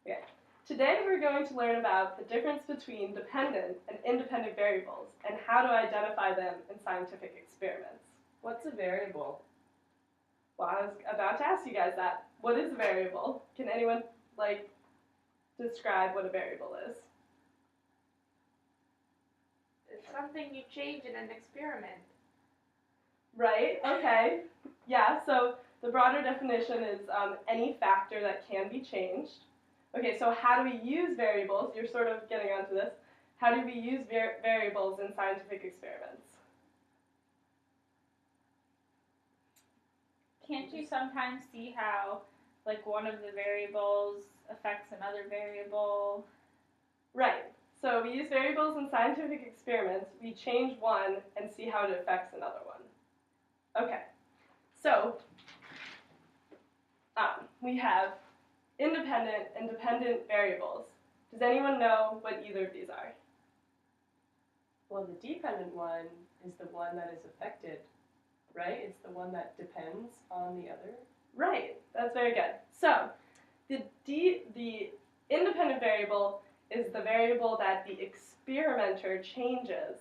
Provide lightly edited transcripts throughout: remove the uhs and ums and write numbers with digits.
Okay. Today we're going to learn about the difference between dependent and independent variables and how to identify them in scientific experiments. What's a variable? Well, I was about to ask you guys that. What is a variable? Can anyone, describe what a variable is? It's something you change in an experiment. Right, okay. Yeah, so the broader definition is any factor that can be changed. Okay, so how do we use variables? You're sort of getting onto this. How do we use variables in scientific experiments? Can't you sometimes see how, one of the variables affects another variable? Right. So we use variables in scientific experiments. We change one and see how it affects another one. Okay. So we have independent and dependent variables. Does anyone know what either of these are? Well, the dependent one is the one that is affected, right? It's the one that depends on the other. Right. That's very good. So the independent variable is the variable that the experimenter changes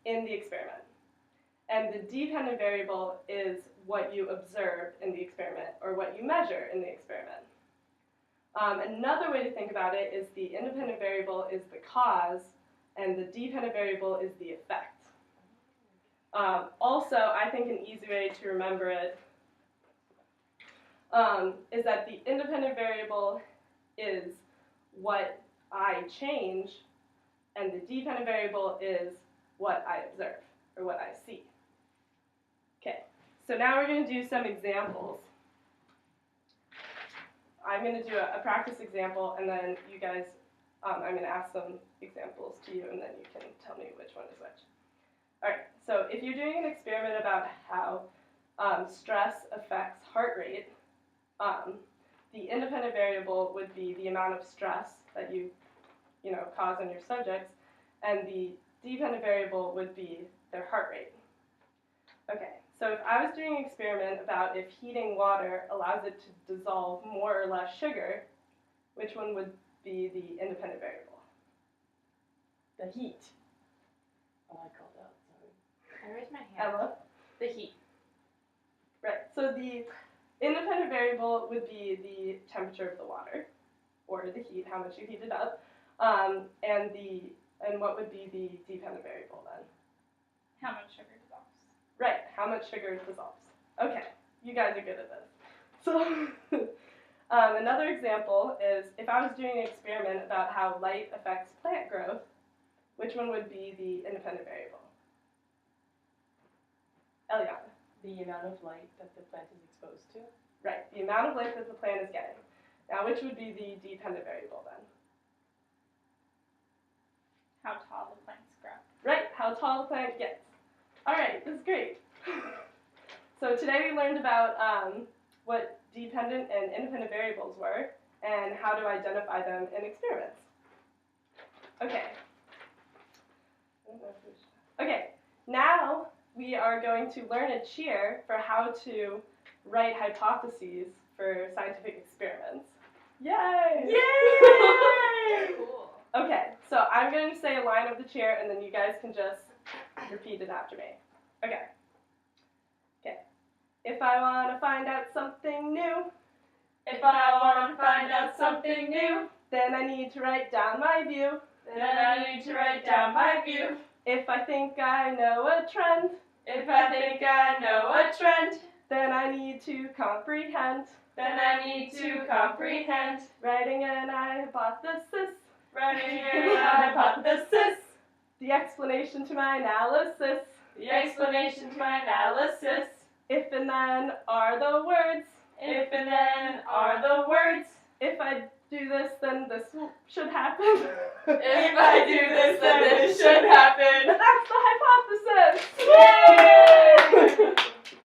in the experiment. And the dependent variable is what you observe in the experiment or what you measure in the experiment. Another way to think about it is the independent variable is the cause and the dependent variable is the effect. Also, I think an easy way to remember it is that the independent variable is what I change and the dependent variable is what I observe or what I see. Okay, so now we're going to do some examples. I'm going to do a practice example, and then you guys, I'm going to ask some examples to you, and then you can tell me which one is which. All right, so if you're doing an experiment about how stress affects heart rate, the independent variable would be the amount of stress that you cause on your subjects, and the dependent variable would be their heart rate. Okay, so if I was doing an experiment about if heating water allows it to dissolve more or less sugar, which one would be the independent variable? The heat. Oh, I called out, sorry. I raised my hand. Emma? The heat. Right, so the independent variable would be the temperature of the water, or the heat, how much you heat it up, and what would be the dependent variable then? How much sugar dissolves? Right, how much sugar dissolves. Okay, you guys are good at this. So another example is if I was doing an experiment about how light affects plant growth, which one would be the independent variable? Eliana. The amount of light that the plant is exposed to. Right, the amount of light that the plant is getting. Now, which would be the dependent variable then? How tall the plants grow. Right, how tall the plant gets. All right, this is great. So today we learned about what dependent and independent variables were and how to identify them in experiments. Okay. Okay, now we are going to learn a cheer for how to write hypotheses for scientific experiments. Yay! Yay! Cool. Okay, so I'm going to say a line of the cheer, and then you guys can just repeat it after me. Okay. Okay. If I want to find out something new, If I want to find out something new, then I need to write down my view. then I need to write down my view. If I think I know a trend, If I think I know a trend, then I need to comprehend. then I need to comprehend. Writing an hypothesis, Writing a hypothesis, the explanation to my analysis. the explanation to my analysis. If and then are the words. If and then are the words. If I do this, then this should happen. If I do this, then this should happen. That's the